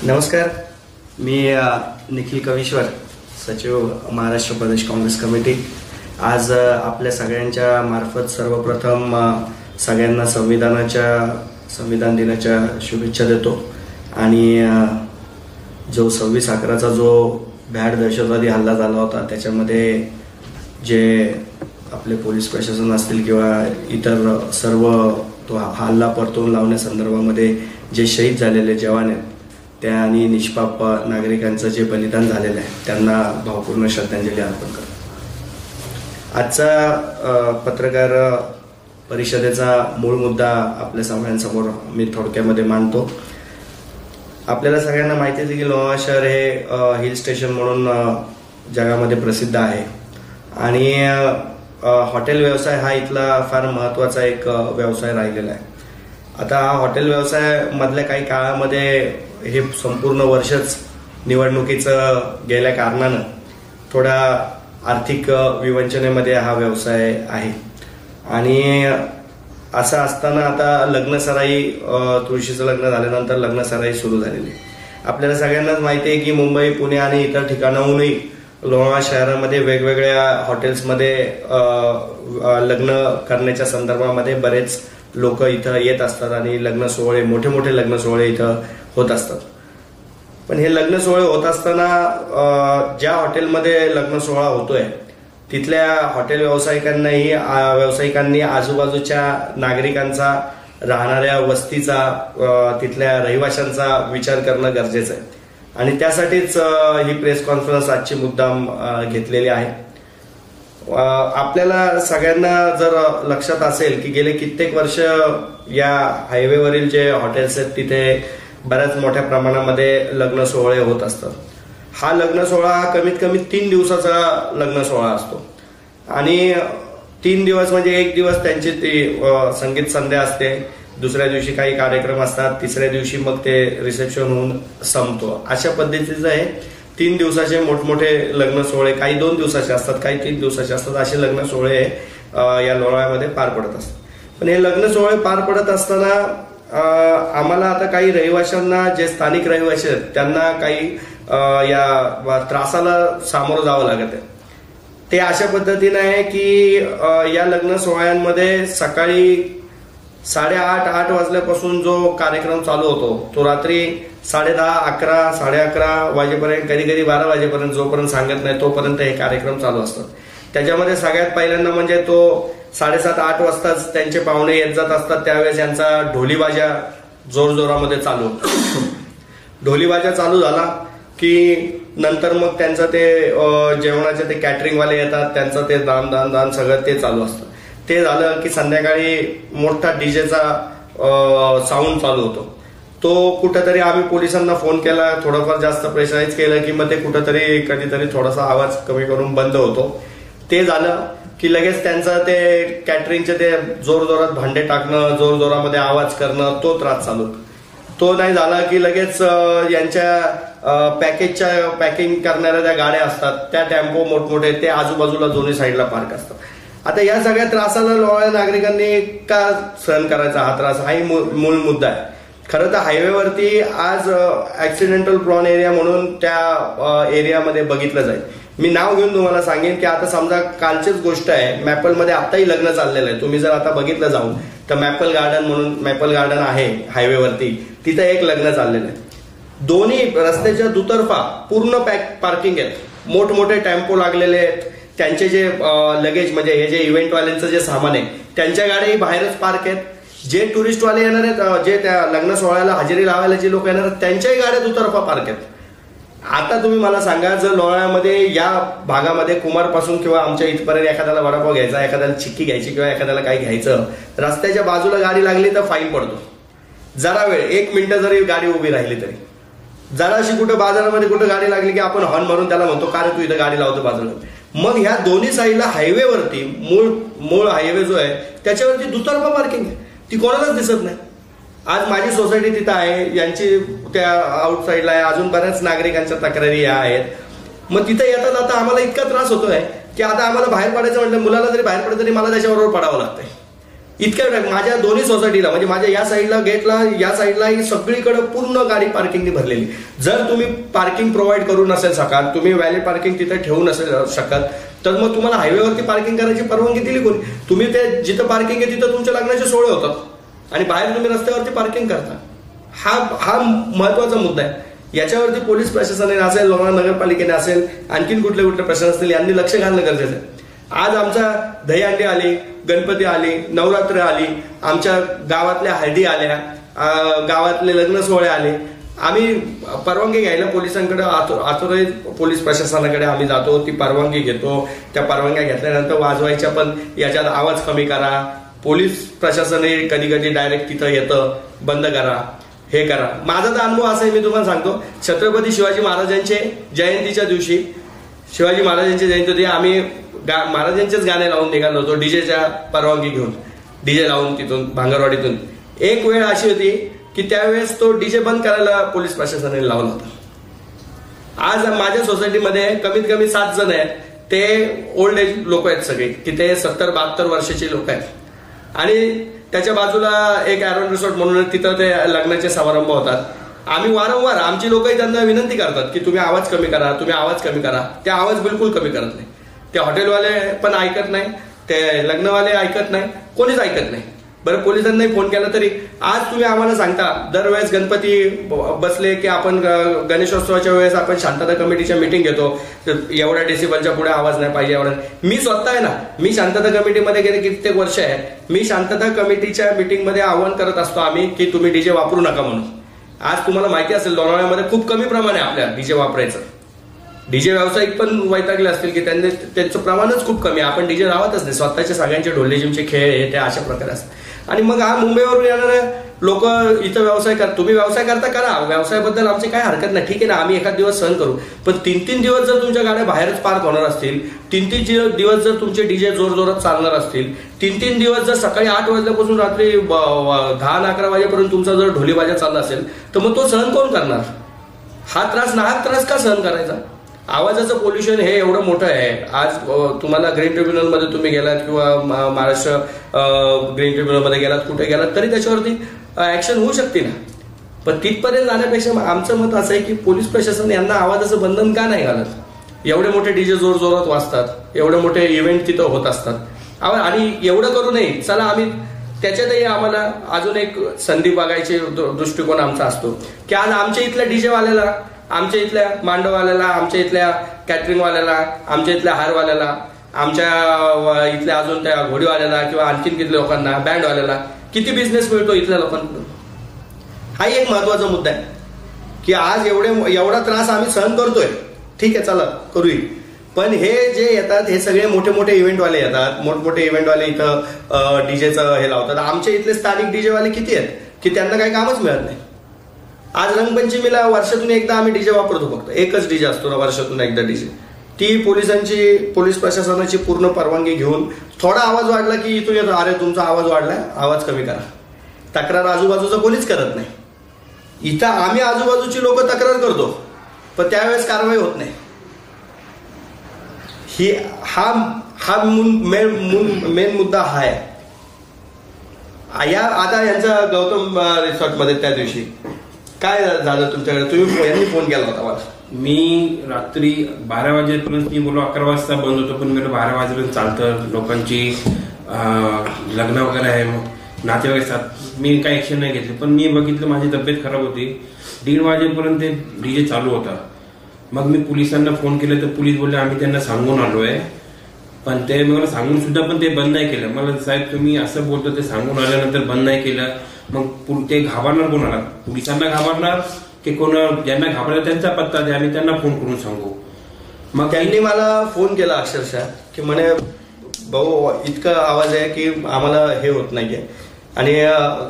नमस्कार, मी निखिल कविश्वर, सचिव महाराष्ट्र प्रदेश काँग्रेस कमिटी। आज आपल्या सगळ्यांच्या मार्फत सर्वप्रथम सगळ्यांना संविधान दिनाच्या शुभेच्छा देतो। आणि जो 26/11चा जो भ्याड दहशतवादी हल्ला झाला होता त्याच्यामध्ये जे आपले पोलीस प्रशासन असतील किंवा इतर सर्व तो हल्ला परतवून लावण्यासंदर्भामध्ये जे शहीद झालेले जवान आहेत त्या आणि निष्पाप नागरिकांचं जे बलिदान झालेलं आहे त्यांना भावपूर्ण श्रद्धांजली अर्पण करतो। आजचा पत्रकार परिषदेचा मूळ मुद्दा आपल्या सगळ्यांसमोर मी थोडक्यामध्ये मांडतो। आपल्याला सगळ्यांना माहिती आहे की लोणावळा शहर हे हिल स्टेशन म्हणून जगामध्ये प्रसिद्ध आहे आणि हॉटेल व्यवसाय हा इथला फार महत्त्वाचा एक व्यवसाय राहिलेला आहे। आता हा हॉटेल व्यवसाय मधल्या काही काळामध्ये हे संपूर्ण वर्षच निवडणुकीचं गेल्या कारणानं थोडा आर्थिक विवंचनेमध्ये हा व्यवसाय आहे। आणि असं असताना आता लग्नसराई, तुळशीचं लग्न झाल्यानंतर लग्नसराई सुरू झालेली आहे। आपल्याला सगळ्यांनाच माहिती आहे की मुंबई, पुणे आणि इतर ठिकाणाहूनही लोणावळा शहरामध्ये वेगवेगळ्या हॉटेल्समध्ये लग्न करण्याच्या संदर्भामध्ये बरेच लोक इथं येत असतात आणि लग्न सोहळे, मोठे मोठे लग्न सोहळे इथं होत असतात। पण हे लग्न सोहळे होत असताना ज्या हॉटेलमध्ये लग्न सोहळा होतोय तिथल्या हॉटेल व्यावसायिकांनी आजूबाजूच्या नागरिकांचा, राहणाऱ्या वस्तीचा, तिथल्या रहिवाशांचा विचार करणं गरजेचं आहे आणि त्यासाठीच ही प्रेस कॉन्फरन्स आजची मुद्दाम घेतलेली आहे। आपल्याला सगळ्यांना जर लक्षात असेल की गेले कित्येक वर्ष या हायवेवरील जे हॉटेल्स आहेत तिथे बऱ्याच मोठ्या प्रमाणामध्ये लग्न सोहळे होत असतात। हा लग्न सोहळा कमीत कमी 3 दिवसाचा लग्न सोहळा असतो आणि 3 दिवस म्हणजे एक दिवस त्यांची ती संगीत संध्या असते, दुसऱ्या दिवशी काही कार्यक्रम असतात, तिसऱ्या दिवशी मग ते रिसेप्शन होऊन संपतो। अशा पद्धतीचं आहे 3 दिवसाचे मोठमोठे लग्न सोहळे, काही 2 दिवसाचे असतात, काही 3 दिवसाचे असतात, असे लग्न सोहळे या लोणावळ्यामध्ये पार पडत असतात। पण हे लग्न सोहळे पार पडत असताना आम्हाला आता काही रहिवाशांना, जे स्थानिक रहिवासी आहेत त्यांना काही या त्रासाला सामोरं जावं लागत आहे। ते अशा पद्धतीने आहे की या लग्न सोहळ्यांमध्ये सकाळी 8:30 वाजल्यापासून जो कार्यक्रम चालू होतो तो रात्री 10:30, 11, 11:30 वाजेपर्यंत, कधी कधी 12 वाजेपर्यंत, जोपर्यंत सांगत नाही तोपर्यंत हे कार्यक्रम चालू असतात। त्याच्यामध्ये सगळ्यात पहिल्यांदा म्हणजे तो 7:30-8 वाजताच त्यांचे पाहुणे येत जात असतात, त्यावेळेस यांचा ढोलीबाजा जोरजोरामध्ये चालू होतो। ढोलीबाजा चालू झाला की नंतर मग त्यांचं ते जेवणाचे ते कॅटरिंगवाले येतात, त्यांचं ते दान सगळं ते चालू असतं। ते झालं की संध्याकाळी मोठा डीजेचा साऊंड चालू होतो। तो कुठेतरी आम्ही पोलिसांना फोन केला, थोडंफार जास्त प्रेशराईज केलं की मग ते कुठेतरी कधीतरी थोडासा आवाज कमी करून बंद होतो। ते झालं की लगेच त्यांचं ते कॅटरिंगचे ते जोरजोरात भांडे टाकणं, जोरजोरामध्ये आवाज करणं, तो त्रास चालू। तो नाही झाला की लगेच यांच्या पॅकिंग करणाऱ्या त्या गाड्या असतात, त्या टेम्पो मोठमोठे ते आजूबाजूला दोन्ही साईडला पार्क असतात। आता या सगळ्या त्रासाला लोणावळा नागरिकांनी का सहन करायचा, हा त्रास हाही मूळ मुद्दा आहे। खरं तर हायवेवरती आज ऍक्सिडेंटल प्रॉन एरिया म्हणून त्या एरियामध्ये बघितलं जाईल। मी नाव घेऊन तुम्हाला सांगेन की आता समजा कालचीच गोष्ट आहे, मॅपलमध्ये आताही लग्न चाललेलं आहे। तुम्ही जर आता बघितलं जाऊन तर मॅपल गार्डन आहे हायवेवरती, तिथे एक लग्न चाललेलं आहे। दोन्ही रस्त्याच्या दुतर्फा पूर्ण पार्किंग आहेत, मोठमोठे टेम्पो लागलेले आहेत, त्यांचे जे लगेज म्हणजे हे जे इव्हेंटवाल्यांचं जे सामान आहे त्यांच्या गाड्याही बाहेरच पार्क आहेत। जे टुरिस्टवाले येणार आहेत, जे त्या लग्न सोहळ्याला हजेरी लावायला जे लोक येणार आहेत त्यांच्याही गाड्या दुतर्फा पार्क आहेत। आता तुम्ही मला सांगा, जर लोणावळ्यामध्ये या भागामध्ये कुमारपासून किंवा आमच्या इथपर्यंत एखाद्याला वडापाव घ्यायचा, एखाद्याला चिक्की घ्यायची किंवा एखाद्याला काही घ्यायचं, रस्त्याच्या बाजूला गाडी लागली तर फाईन पडतो। जरा वेळ 1 मिनिटं जरी गाडी उभी राहिली तरी, जराशी कुठे बाजारामध्ये कुठे गाडी लागली की आपण हॉर्न मारून त्याला म्हणतो का रे तू इथं गाडी लावतो बाजूला। मग ह्या दोन्ही साईडला हायवेवरती मूळ हायवे जो आहे त्याच्यावरती दुतर्फा पार्किंग आहे, ती कोणालाच दिसत नाही। आज माझी सोसायटी तिथं आहे, यांची त्या आउटसाईडला आहे, अजून बऱ्याच नागरिकांच्या तक्रारी आहेत। मग तिथे येता जाता आम्हाला इतका त्रास होतोय की आता आम्हाला बाहेर पडायचं म्हटलं, मुलाला जरी बाहेर पडलं तरी मला त्याच्याबरोबर पडावं लागतंय। इतक्या माझ्या दोन्ही सोसायटीला म्हणजे माझ्या या साईडला गेटला या साईडला सगळीकडे पूर्ण गाडी पार्किंगनी भरलेली. जर तुम्ही पार्किंग प्रोव्हाइड करू नसेल शकत, तुम्ही व्हॅलिड पार्किंग तिथे ठेवू नसेल शकत, तर मग तुम्हाला हायवेवरती पार्किंग करायची परवानगी दिली कोणी? तुम्ही ते जिथं पार्किंग आहे तिथं तुमच्या लग्नाचे सोहळे होतात आणि बाहेर तुम्ही रस्त्यावरती पार्किंग करता. हा महत्वाचा मुद्दा आहे. याच्यावरती पोलीस प्रशासनाने असेल, लोणावळा नगरपालिकेने असेल, आणखीन कुठले प्रशासन असतील, यांनी लक्ष घालणं गरजेचं आहे. आज आमचा दहीहंडी आली, गणपती आली, नवरात्र आली, आमच्या गावातल्या हळदी आल्या, गावातले लग्न सोहळे आले. आम्ही परवानगी घ्यायला पोलिसांकडे आतुरही पोलीस प्रशासनाकडे आम्ही जातो, ती परवानगी घेतो. त्या परवानग्या घेतल्यानंतर वाजवायच्या पण याच्यात आवाज कमी करा. पोलीस प्रशासनही कधी कधी डायरेक्ट तिथं येतं, बंद करा, हे करा. माझा तर अनुभव असा आहे, मी तुम्हाला सांगतो. छत्रपती शिवाजी महाराजांचे जयंतीच्या दिवशी, शिवाजी महाराजांची जयंती होती, आम्ही महाराजांचेच गाणे लावून निघालो होतो डीजेच्या परवानगी घेऊन, डीजे लावून तिथून भांगरवाडीतून. एक वेळ अशी होती की त्यावेळेस तो डीजे बंद करायला पोलीस प्रशासनाने लावला होता. आज माझ्या सोसायटीमध्ये कमीत कमी 7 जण आहेत, ते ओल्ड एज लोक आहेत सगळे, की ते 70-72 वर्षाचे लोक आहेत. आणि त्याच्या बाजूला एक ॲरोन रिसॉर्ट म्हणून तिथं ते लग्नाचे समारंभ होतात. आम्ही वारंवार आमची लोकही त्यांना विनंती करतात की तुम्ही आवाज कमी करा, तुम्ही आवाज कमी करा. ते आवाज बिलकुल कमी करत नाही. ते हॉटेलवाले पण ऐकत नाही, ते लग्नवाले ऐकत नाही, कोणीच ऐकत नाही. बरं, पोलिसांनाही फोन केला तरी आज तुम्ही आम्हाला सांगता दरवेळेस गणपती बसले की आपण गणेशोत्सवाच्या वेळेस आपण शांतता कमिटीच्या मीटिंग घेतो, एवढ्या डेसिबलच्या पुढे आवाज नाही पाहिजे एवढा. मी स्वतः आहे ना, मी शांतता कमिटीमध्ये गेले कित्येक वर्ष आहे. मी शांतता कमिटीच्या मीटिंगमध्ये आवाहन करत असतो आम्ही की तुम्ही डीजे वापरू नका म्हणून. आज तुम्हाला माहिती असेल लोणावळ्यामध्ये खूप कमी प्रमाण आहे आपल्या डीजे वापरायचं. डीजे व्यावसायिक पण वैतागले असतील की त्यांचं प्रमाणच खूप कमी आहे. आपण डीजे लावतच नाही, स्वतःचे सगळ्यांचे ढोले जिमचे खेळ हे ते अशा प्रकारे असतात. आणि मग हा मुंबईवरून येणारे लोक इथं व्यवसाय करतात. तुम्ही व्यवसाय करता करा, व्यवसायाबद्दल आमची काय हरकत नाही, ठीक आहे ना, आम्ही एखाद दिवस सहन करू. पण 3-3 दिवस जर तुमच्या गाड्या बाहेरच पार्क होणार असतील, 3-3 दिवस जर तुमचे डीजे जोरजोरात चालणार असतील, 3-3 दिवस जर सकाळी 8 वाजल्यापासून रात्री 10-11 वाजेपर्यंत तुमचा जर ढोलीबाजा चालला असेल, तर मग तो सहन कोण करणार? हा त्रास, नाहक त्रास का सहन करायचा? आवाजाचं पोल्युशन हे एवढं मोठं आहे. आज तुम्हाला ग्रीन ट्रिब्युनलमध्ये तुम्ही गेलात किंवा महाराष्ट्र ग्रीन ट्रिब्युनलमध्ये गेलात, कुठे गेलात तरी त्याच्यावरती ऍक्शन होऊ शकते ना. पण तिथपर्यंत जाण्यापेक्षा आमचं मत असं आहे की पोलीस प्रशासन यांना आवाजाचं बंधन का नाही घालत? एवढे मोठे डीजे जोर जोरात वाजतात, एवढे मोठे इव्हेंट तिथं होत असतात, आणि एवढं करू नये. चला, आम्ही त्याच्यातही आम्हाला अजून एक संधी बघायची दृष्टिकोन आमचा असतो की आज आमच्या इथल्या डीजेवाल्याला, आमच्या इथल्या मांडववाल्याला, आमच्या इथल्या कॅटरिंगवाल्याला, आमच्या इथल्या हारवाल्याला, आमच्या इथल्या अजून त्या घोडीवाल्याला किंवा आणखीन किती लोकांना, बँडवाल्याला किती बिझनेस मिळतो इथल्या लोकांकडून. हाही एक महत्वाचा मुद्दा आहे की आज एवढा त्रास आम्ही सहन करतोय, ठीक आहे, चला करूया. पण हे जे येतात हे सगळे मोठे मोठे इव्हेंटवाले येतात, मोठमोठे इव्हेंटवाले इथं डीजेचं हे लावतात. आमच्या इथले स्थानिक डीजेवाले किती आहेत की त्यांना काही कामच मिळत नाही. आज रंगपंचमीला वर्षातून एकदा आम्ही डीजे वापरतो, फक्त एकच डीजे असतो ना वर्षातून एकदा डीजे. ती पोलीस प्रशासनाची पूर्ण परवानगी घेऊन थोडा आवाज वाढला की इथून येतो, अरे तुमचा आवाज वाढलाय, आवाज कमी करा. तक्रार आजूबाजूचा कोणीच करत नाही. इथं आम्ही आजूबाजूची लोक तक्रार करतो पण त्यावेळेस कारवाई होत नाही. हा मेन मुद्दा हा आहे. आता यांचा गौतम रिसॉर्टमध्ये त्या दिवशी काय झालं तुमच्याकडे? यांनी फोन केला होता मला. मी रात्री 12 वाजेपर्यंत, मी बोललो 11 वाजता बंद होतो, पण मी 12 वाजेपर्यंत चालतं. लोकांची लग्न वगैरे आहे, मग नातेवाईक असतात. मी काही ऍक्शन नाही घेतली, पण मी बघितलं माझी तब्येत खराब होती. 1:30 वाजेपर्यंत ते डीजे चालू होता. मग मी पोलिसांना फोन केला तर पोलीस बोलले आम्ही त्यांना सांगून आलोय, पण ते मला सांगून सुद्धा पण ते बंद नाही केलं. मला साहेब तुम्ही असं बोलतो, ते सांगून आल्यानंतर बंद नाही केलं, मग ते घाबरणार कोणाला? पोलिसांना घाबरणार की कोण? ज्यांना घाबरला त्यांचा पत्ता द्या, आम्ही त्यांना फोन करून सांगू. मग त्यांनी मला फोन केला अक्षरशः की म्हणे भाऊ इतका आवाज आहे की आम्हाला हे होत नाहीये आणि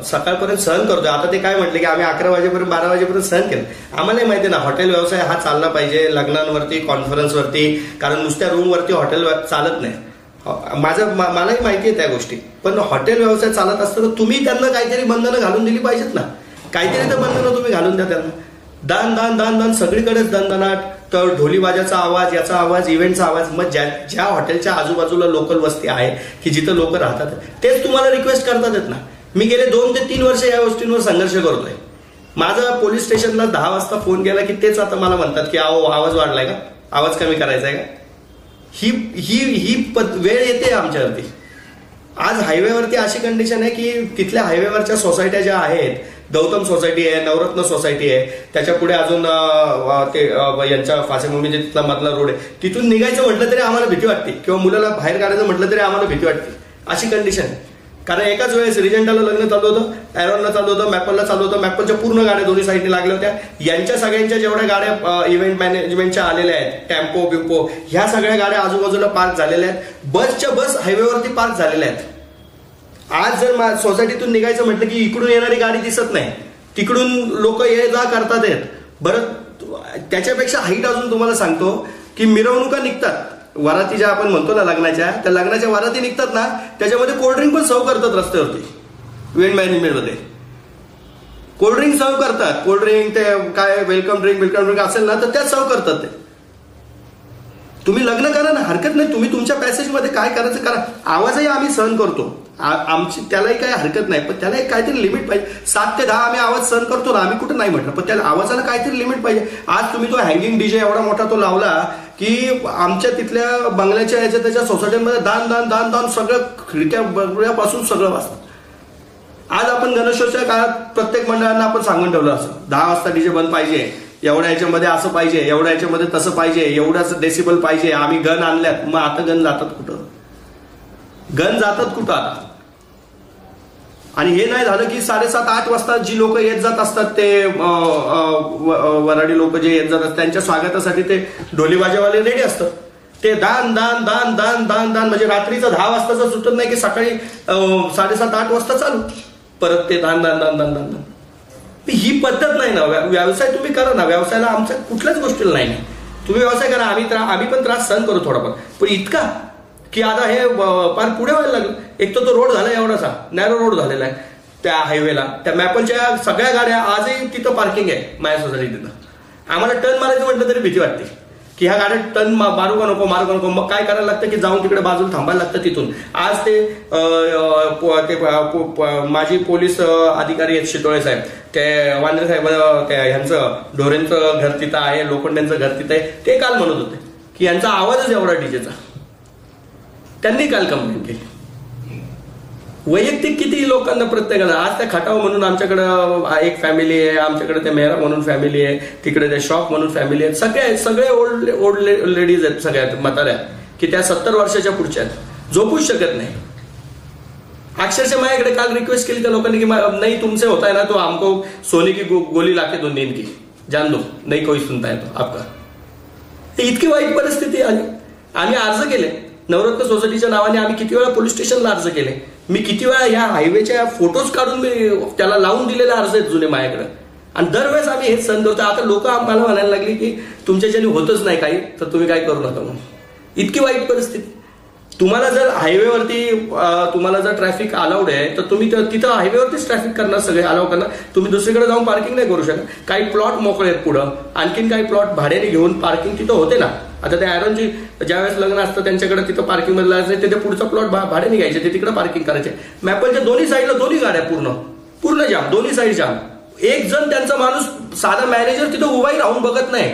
सकाळपर्यंत सहन करतोय. आता ते काय म्हटले की आम्ही 11 वाजेपर्यंत 12 वाजेपर्यंत सहन केलं. आम्हालाही माहिती ना हॉटेल व्यवसाय हा चालला पाहिजे, लग्नांवरती, कॉन्फरन्सवरती, कारण नुसत्या रूमवरती हॉटेल चालत नाही. मलाही माहिती आहे त्या गोष्टी. पण हॉटेल व्यवसाय चालत असताना तुम्ही त्यांना काहीतरी बंधनं घालून दिली पाहिजेत ना. काहीतरी तर बंधनं तुम्ही घालून द्या त्यांना. दान दान दान दान सगळीकडेच दणदणाट. तर ढोलीबाजाचा आवाज, याचा आवाज, इव्हेंटचा आवाज. मग ज्या हॉटेलच्या आजूबाजूला लोकल वस्ती आहे की जिथं लोक राहतात तेच तुम्हाला रिक्वेस्ट करतात आहेत ना. मी गेले 2 ते 3 वर्ष या गोष्टींवर संघर्ष करतोय. माझा पोलीस स्टेशनला 10 वाजता फोन गेला की तेच आता मला म्हणतात की आवाज वाढलाय का, आवाज कमी करायचा आहे का. ही ही ही वेळ येते आमच्यावरती. आज हायवेवरती अशी कंडिशन आहे की तिथल्या हायवेवरच्या सोसायट्या ज्या आहेत, गौतम सोसायटी आहे, नवरत्न सोसायटी आहे, त्याच्या पुढे अजून ते यांच्या फासेमुंबई तिथला मधला रोड आहे, तिथून निघायचं म्हटलं तरी आम्हाला भीती वाटते किंवा मुलाला बाहेर काढायचं म्हटलं तरी आम्हाला भीती वाटते. अशी कंडिशन आहे. कारण एकाच वेळेस रिजंटाला लग्न चालू होतं, एरॉनला चालू होतं, मॅपलला चालू होतं. मॅपलच्या पूर्ण गाड्या दोन्ही साईडने लागल्या होत्या. यांच्या सगळ्यांच्या जेवढ्या गाड्या इव्हेंट मॅनेजमेंटच्या आलेल्या आहेत, टेम्पो बिम्पो, ह्या सगळ्या गाड्या आजूबाजूला पार्क झालेल्या आहेत. बसच्या बस हायवेवरती पार्क झालेल्या आहेत. आज जर सोसायटीतून निघायचं म्हटलं की इकडून येणारी गाडी दिसत नाही, तिकडून लोक ये जा करतात आहेत. बरं, त्याच्यापेक्षा हाईट अजून तुम्हाला सांगतो की मिरवणुका निघतात, वराती ज्या आपण म्हणतो ना लग्नाच्या, त्या लग्नाच्या वराती निघतात ना, त्याच्यामध्ये कोल्ड्रिंक पण सर्व करतात रस्त्यावरती. इव्हेंट मॅनेजमेंटमध्ये कोल्ड्रिंक सर्व करतात. कोल्ड्रिंक ते काय वेलकम ड्रिंक असेल ना तर त्या सर्व करतात. ते तुम्ही लग्न करा ना, हरकत नाही. तुम्ही तुमच्या पॅसेजमध्ये काय करायचं करा. आवाजही आम्ही सहन करतो, आमची त्यालाही काही हरकत नाही, पण त्याला एक काहीतरी लिमिट पाहिजे. 7 ते 10 आम्ही आवाज सहन करतो ना, आम्ही कुठं नाही म्हटलं, पण त्याला आवाजाला काहीतरी लिमिट पाहिजे. आज तुम्ही तो हँगिंग डीजे एवढा मोठा तो लावला की आमच्या तिथल्या बंगल्याच्या याच्या त्याच्या सोसायटीमध्ये दान दान दान दान सगळं खिडक्यापासून सगळं वाजतं. आज आपण गणेशोत्सवाच्या काळात प्रत्येक मंडळांना आपण सांगून ठेवलं असं 10 वाजता डीजे बंद पाहिजे, एवढ्या याच्यामध्ये असं पाहिजे, एवढ्या याच्यामध्ये तसं पाहिजे, एवढ्याच डेसिबल पाहिजे. आम्ही गन आणल्यात. मग आता गन जातात कुठं? गन जातात कुठं आता? आणि हे नाही झालं की 7:30-8 वाजता जी लोक येत जात असतात, ते वराडी लोक जे येत जात असतात, त्यांच्या स्वागतासाठी ते ढोलीबाजावाले रेडी असतात. ते दान दान दान दान दान दान म्हणजे रात्रीचं 10 वाजताचं सुटत नाही की सकाळी 7:30-8 वाजता चालू परत ते दान दान दान दान दान दान. ही पद्धत नाही ना. व्यवसाय तुम्ही करा ना. व्यवसायाला आमच्या कुठल्याच गोष्टीला नाही. तुम्ही व्यवसाय करा, आम्ही पण त्रास सहन करू थोडाफार, पण इतका की आता हे फार पुढे व्हायला लागलं. एक तर तो रोड झाला एवढासा नॅरो रोड झालेला आहे त्या हायवेला. त्या मॅपलच्या सगळ्या गाड्या आजही तिथं पार्किंग आहे माझ्या सोसायटीत. आम्हाला टर्न मारायचं म्हटलं तरी भीती वाटते की ह्या गाड्या टर्न मारू का नको. मग काय करायला लागतं की जाऊन तिकडे बाजूला थांबायला लागतं. तिथून आज ते माजी पोलीस अधिकारी आहेत शितोळे साहेब, ते वांद्रे साहेब, ह्यांचं ढोरेंचं घर तिथं आहे, लोखंड्यांचं घर तिथं आहे. ते काल म्हणत होते की यांचा आवाजच एवढा डीजेचा. त्यांनी काल कंप्लेंट केली. वैयक्तिक किती लोकांना प्रत्येकाला. आज त्या खटाव म्हणून आमच्याकडं एक फॅमिली आहे, आमच्याकडे ते मेहरा म्हणून फॅमिली आहे, तिकडे ते शॉप म्हणून फॅमिली आहे. सगळे ओल्ड लेडीज आहेत, सगळ्यात म्हाताऱ्या, की त्या 70 वर्षाच्या पुढच्या आहेत, झोपूच शकत नाही. अक्षरशः माझ्याकडे काल रिक्वेस्ट केली त्या लोकांनी की नाही तुमसे होता है ना तो हमको सोने की गोली लाके दो नींद की, जान दो नाही कोई सुनता है तो आपका. ते इतकी वाईट परिस्थिती आली. आम्ही अर्ज केले नवरत्न सोसायटीच्या नावाने. आम्ही किती वेळा पोलीस स्टेशनला अर्ज केले. मी किती वेळा ह्या हायवेच्या फोटोज काढून मी त्याला लावून दिलेले अर्ज आहेत जुने माझ्याकडे. आणि दरवेळेस आम्ही हेच संध होतो. आता लोक आम्हाला म्हणायला लागली की तुमच्याच्याने होतच नाही काही, तर तुम्ही काय करू नका म्हणून. इतकी वाईट परिस्थिती. तुम्हाला जर हायवेवरती तुम्हाला जर ट्रॅफिक अलाउड आहे तर तुम्ही तिथं हायवेवरतीच ट्रॅफिक करणार, सगळे अलाउ करणार. तुम्ही दुसरीकडे जाऊन पार्किंग नाही करू शकत. काही प्लॉट मोकळे आहेत पुढं, आणखीन काही प्लॉट भाड्याने घेऊन पार्किंग तिथं होते ना. आता त्या आयरनची ज्यावेळेस लग्न असतं त्यांच्याकडे तिथं पार्किंग मध्ये लागायचं, तिथे पुढचा प्लॉट भाड्याने घ्यायचे, ते तिकडे पार्किंग करायचे. मॅपलच्या दोन्ही साईडला दोन्ही गाड्या पूर्ण जाम, दोन्ही साईड जाम. एक जण त्यांचा माणूस साधा मॅनेजर तिथं उभाही राहून बघत नाही.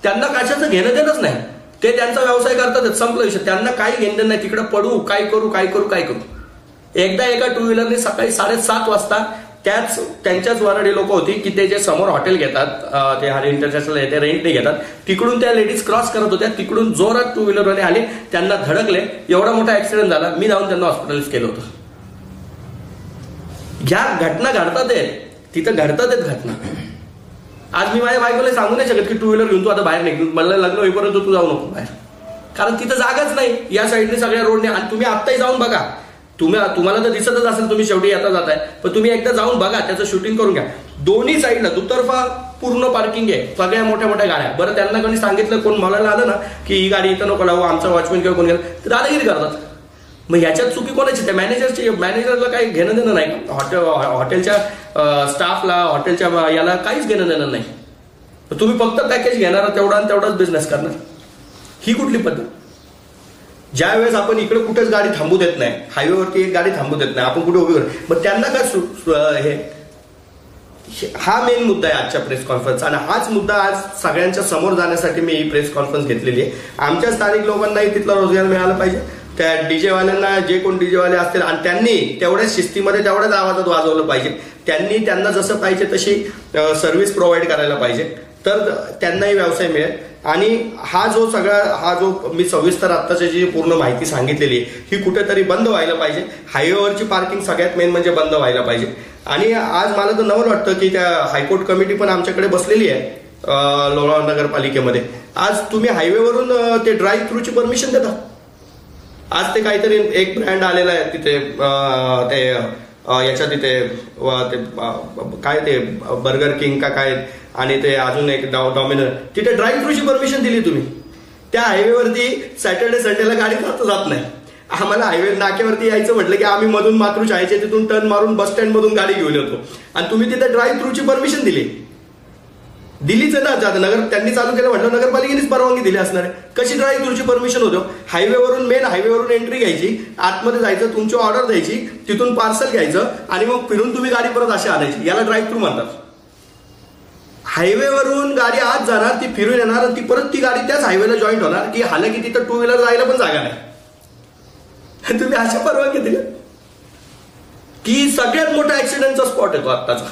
त्यांना कशाचं घेणं देणंच नाही. ते त्यांचा व्यवसाय करतात, संपलं विषय. त्यांना काही घेणं नाही. तिकडे पडू, काय करू. एकदा एका 2 व्हीलरने सकाळी 7:30 वाजता त्यांच्याच वराडी लोक होती की ते जे समोर हॉटेल घेतात, ते हरी इंटरनॅशनल ते रेंटने घेतात, तिकडून त्या लेडीज क्रॉस करत होत्या. तिकडून जोरात 2 व्हीलरवाले आले, त्यांना धडकले. एवढा मोठा ऍक्सिडेंट झाला. मी जाऊन त्यांना हॉस्पिटलाइज केलं होतं. ह्या घटना घडतात आहेत, तिथं घडतात आहेत घटना. आज मी माझ्या बायकोला सांगू नाही शकत की 2 व्हीलर घेऊन तू आता बाहेर निघून, मला लग्न होईपर्यंत तू जाऊ नको बाहेर, कारण तिथं जागाच नाही या साईडने सगळ्या रोडने. आणि तुम्ही आत्ताही जाऊन बघा, तुम्हाला तर दिसतच असेल, तुम्ही शेवटी येता जाताय, पण तुम्ही एकदा जाऊन बघा, त्याचं शूटिंग करून घ्या. दोन्ही साईडला दुतर्फा पूर्ण पार्किंग आहे, सगळ्या मोठ्या मोठ्या गाड्या. बरं, त्यांना कोणी सांगितलं, कोण बोलायला आलं ना की ही गाडी इथं नको लावू, आमचा वॉचमॅन किंवा कोण गेलं तर दादागिरी करतात. मग ह्याच्यात चुकी कोणाची? त्या मॅनेजरला काही घेणं देणं नाही. हॉटेलच्या स्टाफला, हॉटेलच्या याला काहीच घेणं देणं नाही. तुम्ही फक्त पॅकेज घेणार तेवढा आणि तेवढाच बिझनेस करणार, ही कुठली पद्धत? ज्या वेळेस आपण इकडे कुठेच गाडी थांबू देत नाही, हायवेवरती एक गाडी थांबू देत नाही, आपण कुठे उभी करू, मग त्यांना काय हे हा मेन मुद्दा आहे आजच्या प्रेस कॉन्फरन्सचा. आणि हाच मुद्दा आज सगळ्यांच्या समोर जाण्यासाठी मी ही प्रेस कॉन्फरन्स घेतलेली आहे. आमच्या स्थानिक लोकांनाही तिथला रोजगार मिळाला पाहिजे, त्या डीजेवाल्यांना, जे कोण डीजेवाले असतील, आणि त्यांनी तेवढ्याच शिस्तीमध्ये तेवढ्याच आवाजात वाजवलं पाहिजे. त्यांना जसं पाहिजे तशी सर्व्हिस प्रोव्हाइड करायला पाहिजे, तर त्यांनाही व्यवसाय मिळेल. आणि हा जो मी सविस्तर आत्ताची जी पूर्ण माहिती सांगितलेली आहे, ही कुठेतरी बंद व्हायला पाहिजे. हायवेवरची पार्किंग सगळ्यात मेन म्हणजे बंद व्हायला पाहिजे. आणि आज मला तर नवल वाटतं की त्या हायकोर्ट कमिटी पण आमच्याकडे बसलेली आहे लोणावळा नगरपालिकेमध्ये. आज तुम्ही हायवेवरून ते ड्राईव्ह थ्रूची परमिशन देता. आज ते काहीतरी एक ब्रँड आलेला आहे तिथे, ते याच्या तिथे काय ते बर्गर किंग का काय, आणि ते अजून एक डॉमिनर, तिथे ड्राईव्ह थ्रूची परमिशन दिली तुम्ही. त्या हायवेवरती सॅटर्डे संडेला गाडी जात नाही. आम्हाला हायवे नाक्यावरती यायचं म्हटलं की आम्ही मधून मातृशाळेच्या तिथून टर्न मारून बस स्टँड मधून गाडी घेऊन येतो, आणि तुम्ही तिथे ड्राईव्ह थ्रूची परमिशन दिलीच आहे ना. नगर त्यांनी चालू केलं म्हटलं नगरपालिकेनेच परवानगी दिली असणार आहे. कशी ड्राईव्ह थ्रूची परमिशन होतो? हायवेवरून, मेन हायवेवरून एंट्री घ्यायची, आतमध्ये जायचं, तुमची ऑर्डर द्यायची, तिथून पार्सल घ्यायचं, आणि मग फिरून तुम्ही गाडी परत अशी आणायची. याला ड्राईव्ह थ्रू म्हणतात. हायवेवरून गाडी आत जाणार, ती फिरून येणार, ती परत ती गाडी त्याच हायवेला जॉईंट होणार, की हालाकी तिथं टू व्हीलर जायला पण जागा नाही. तुम्ही अशा परवानगी दिल्या की सगळ्यात मोठा ऍक्सिडेंटचा स्पॉट येतो आत्ताचा.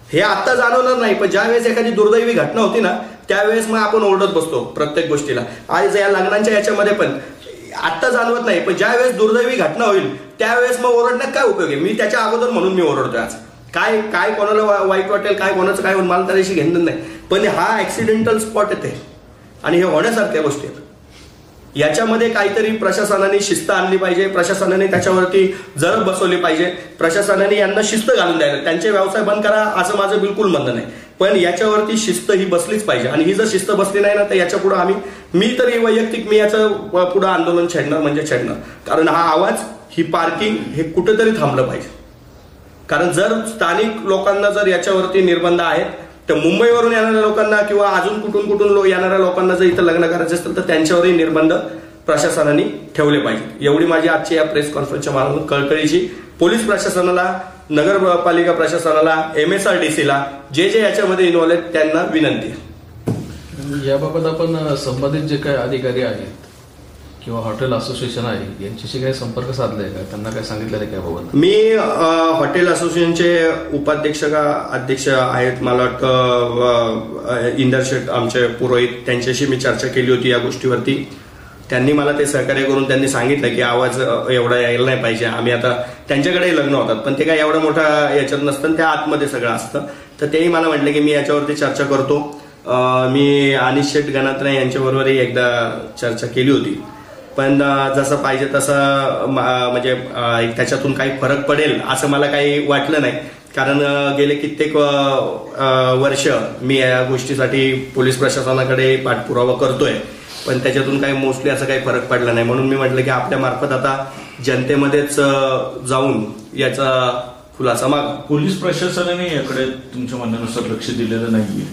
हे आत्ता जाणवणार नाही, पण ज्या वेळेस एखादी दुर्दैवी घटना होती ना, त्यावेळेस मग आपण ओरडत बसतो प्रत्येक गोष्टीला. आज या लग्नांच्या याच्यामध्ये पण आत्ता जाणवत नाही, पण ज्या वेळेस दुर्दैवी घटना होईल त्यावेळेस मग ओरडण्यात काय उपयोग आहे? मी त्याच्या अगोदर म्हणून मी ओरडतोय आज. काय कोणाला वाईट वाटेल, काय कोणाचं काय मला त्याच्याशी घेणं नाही, पण हा ऍक्सिडेंटल स्पॉट येते आणि हे होण्यासारख्या गोष्टी आहेत. याच्यामध्ये काहीतरी प्रशासनाने शिस्त आणली पाहिजे, प्रशासनाने त्याच्यावरती जरब बसवली पाहिजे, प्रशासनाने यांना शिस्त घालून द्यायला. त्यांचे व्यवसाय बंद करा असं माझं बिलकुल म्हणणं नाही, पण याच्यावरती शिस्त ही बसलीच पाहिजे. आणि ही जर शिस्त बसली नाही ना, तर याच्या पुढे मी तरी वैयक्तिक मी याचं पुढे आंदोलन छेडणार म्हणजे छेडणार. कारण हा आवाज, ही पार्किंग हे कुठेतरी थांबलं पाहिजे. कारण जर स्थानिक लोकांना जर याच्यावरती निर्बंध आहेत, तर मुंबईवरून येणाऱ्या लोकांना किंवा अजून कुठून येणाऱ्या लोकांना जर इथं लग्न करायचं असेल तर त्यांच्यावरही निर्बंध प्रशासनाने ठेवले पाहिजे. एवढी माझी आजची या प्रेस कॉन्फरन्सच्या मार्फत कळकळीची पोलीस प्रशासनाला, नगरपालिका प्रशासनाला, MSRDCला, जे याच्यामध्ये इन्व्हॉल्व आहेत त्यांना विनंती आहे. याबाबत आपण संबंधित जे काही अधिकारी आहेत किंवा हॉटेल असोसिएशन आहे यांच्याशी काही संपर्क साधलाय का? त्यांना काय सांगितलं आहे याबाबत? मी हॉटेल असोसिएशनचे उपाध्यक्ष का अध्यक्ष आहेत, मला वाटतं इंदर शेठ आमचे पुरोहित, त्यांच्याशी मी चर्चा केली होती या गोष्टीवरती. त्यांनी मला ते सहकार्य करून त्यांनी सांगितलं की आवाज एवढा यायला नाही पाहिजे. आम्ही आता त्यांच्याकडेही लग्न होतात, पण ते काय एवढा मोठा याच्यात नसतं, त्या आतमध्ये सगळं असतं. तर तेही मला म्हटलं की मी याच्यावरती चर्चा करतो. मी अनिश शेठ गणात्रे यांच्याबरोबरही एकदा चर्चा केली होती, पण जसं पाहिजे तसं म्हणजे त्याच्यातून काही फरक पडेल असं मला काही वाटलं नाही. कारण गेले कित्येक वर्ष मी या गोष्टीसाठी पोलीस प्रशासनाकडे पाठपुरावा करतोय, पण त्याच्यातून काही मोस्टली असं काही फरक पडला नाही. म्हणून मी म्हटलं की आपल्या मार्फत आता जनतेमध्येच जाऊन याचा खुलासा मागा. पोलीस प्रशासनाने याकडे तुमच्या म्हणण्यानुसार लक्ष दिलेलं नाहीये?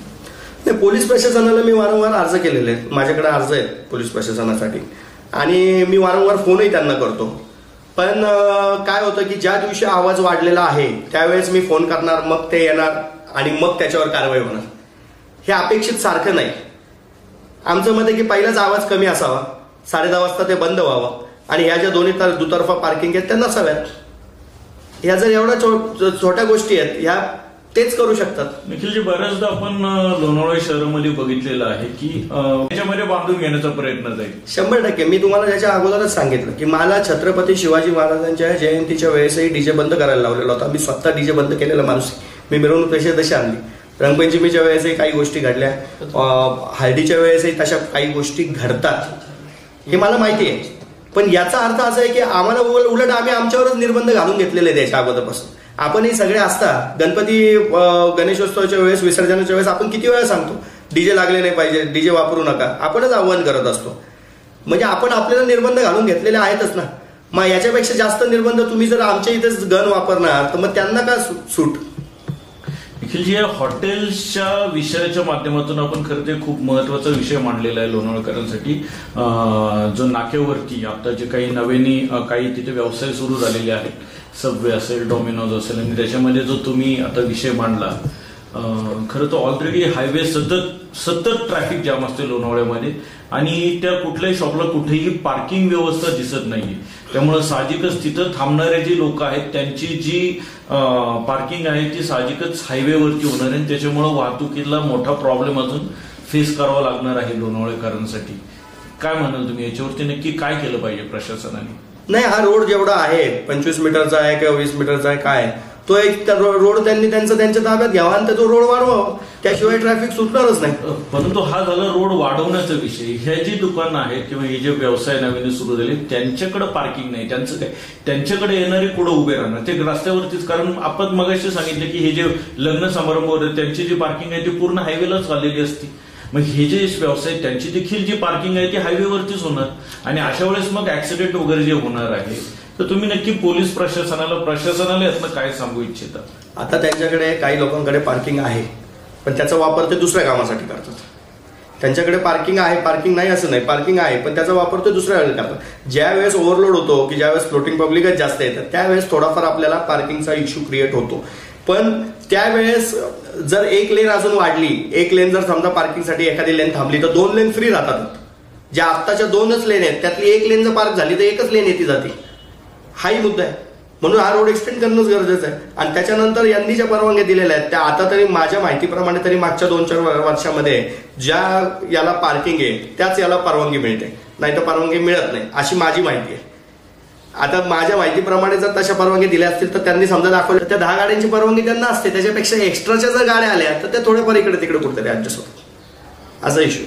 नाही, पोलीस प्रशासनाला मी वारंवार अर्ज केलेले आहेत. माझ्याकडे अर्ज आहेत पोलीस प्रशासनासाठी, आणि मी वारंवार फोनही त्यांना करतो. पण काय होतं की ज्या दिवशी आवाज वाढलेला आहे त्यावेळेस मी फोन करणार, मग ते येणार आणि मग त्याच्यावर कारवाई होणार. हे अपेक्षित सारखं नाही. आमचं मत आहे की पहिलाच आवाज कमी असावा, 10:30 वाजता ते बंद व्हावं, आणि ह्या ज्या दोन्ही दुतर्फा पार्किंग आहेत त्या नसाव्यात. ह्या जर एवढ्या छोट्या गोष्टी आहेत, ह्या तेच करू शकतात. निखिलजी, बऱ्याचदा आपण लोणावळा शहरामध्ये बघितलेलं आहे की त्याच्यामध्ये बांधून घेण्याचा प्रयत्न जाईल. 100%. मी तुम्हाला त्याच्या अगोदरच सांगितलं की मला छत्रपती शिवाजी महाराजांच्या जयंतीच्या वेळेसही डीजे बंद करायला लावलेला होता. मी स्वतः डीजे बंद केलेला माणूस. मी मिरवणूक तशी आणली. रंगपंचमीच्या वेळेसही काही गोष्टी घडल्या, हळदीच्या वेळेसही तशा काही गोष्टी घडतात, हे मला माहिती आहे. पण याचा अर्थ असा आहे की आम्हाला उलट आम्ही आमच्यावरच निर्बंध घालून घेतलेले त्याच्या अगोदरपासून. आपणही सगळे असता गणपती गणेशोत्सवाच्या वेळेस, विसर्जनाच्या वेळेस आपण किती वेळा सांगतो डीजे लागले नाही पाहिजे, डीजे वापरू नका. आपणच आव्हान करत असतो. म्हणजे आपण आपल्याला निर्बंध घालून घेतलेले आहेतच ना. मग याच्यापेक्षा जास्त निर्बंध तुम्ही जर आमच्या इथेच गण वापरणार तर मग त्यांना का सूट? निखिलजी, या हॉटेल्सच्या विषयाच्या माध्यमातून आपण खरं ते खूप महत्वाचा विषय मांडलेला आहे लोणावळकरांसाठी. जो नाक्यावरती आता जे काही नव्याने काही तिथे व्यवसाय सुरू झालेले आहेत, सबवे असेल, डॉमिनोज असेल, आणि त्याच्यामध्ये जो तुम्ही आता विषय मांडला, खरं तर ऑलरेडी हायवे सतत ट्रॅफिक जाम असते लोणावळ्यामध्ये, आणि त्या कुठल्याही शॉपला कुठेही पार्किंग व्यवस्था दिसत नाहीये. त्यामुळे साहजिकच तिथं थांबणारे जे लोक आहेत त्यांची जी पार्किंग आहे ती साहजिकच हायवेवरती होणार आहे. त्याच्यामुळे वाहतुकीला मोठा प्रॉब्लेम अजून फेस करावा लागणार आहे लोणावळेकरांसाठी. काय म्हणाल तुम्ही याच्यावरती नक्की काय केलं पाहिजे प्रशासनाने? नाही, हा रोड जेवढा आहे 25 मीटरचा आहे किंवा 20 मीटरचा आहे, काय तो एक रोड त्यांनी त्यांच्या ताब्यात घ्यावा आणि तो रोड वाढवावा, त्याशिवाय ट्रॅफिक सुटणारच नाही. परंतु हा झाला रोड वाढवण्याचा विषय. हे जी दुकानं आहेत किंवा हे जे व्यवसाय नवीन सुरू झाले त्यांच्याकडे पार्किंग नाही, त्यांचं काय, त्यांच्याकडे येणारे पुढे उभे राहणार ते रस्त्यावरतीच. कारण आपण मगाशी सांगितलं की हे जे लग्न समारंभ होते त्यांची जी पार्किंग आहे ती पूर्ण हायवेलाच आलेली असते. मग हे जे व्यवसाय त्यांची देखील जी पार्किंग आहे ती हायवेवरतीच होणार, आणि अशा वेळेस मग ऍक्सिडेंट वगैरे जे होणार आहे. तर तुम्ही नक्की पोलीस प्रशासनाला यातनं काय सांगू इच्छिता? आता त्यांच्याकडे काही लोकांकडे पार्किंग आहे, पण त्याचा वापर ते दुसऱ्या कामासाठी करतात. त्यांच्याकडे पार्किंग आहे, पार्किंग नाही असं नाही, पार्किंग आहे पण त्याचा वापर ते दुसऱ्या वेळेला करतात. ज्या वेळेस ओव्हरलोड होतो की ज्यावेळेस फ्लोटिंग पब्लिकच जास्त येतात त्यावेळेस थोडाफार आपल्याला पार्किंगचा इश्यू क्रिएट होतो. पण त्यावेळेस जर एक लेन अजून वाढली, एक लेन जर समजा पार्किंगसाठी एखादी लेन थांबली तर 2 लेन फ्री राहतात. ज्या आत्ताच्या 2च लेन आहेत त्यातली एक लेन जर पार्क झाली तर एकच लेन येते जाते. हाही मुद्दा आहे. म्हणून हा रोड एक्सटेंड करणंच गरजेचं आहे. आणि त्याच्यानंतर यांनी ज्या परवानग्या दिलेल्या आहेत त्या आता तरी माझ्या माहितीप्रमाणे तरी मागच्या 2-4 वर्षामध्ये ज्या याला पार्किंग आहे त्याच याला परवानगी मिळते, नाही तर परवानगी मिळत नाही अशी माझी माहिती आहे. आता माझ्या माहितीप्रमाणे जर तशा परवानगी दिल्या असतील तर त्यांनी समजा दाखवलं त्या 10 गाड्यांची परवानगी त्यांना असते, त्याच्यापेक्षा एक्स्ट्राच्या जर गाड्या आल्या तर त्या थोड्याफार इकडे तिकडे कुठेतरी ऍडजस्ट होतात, असा इश्यू.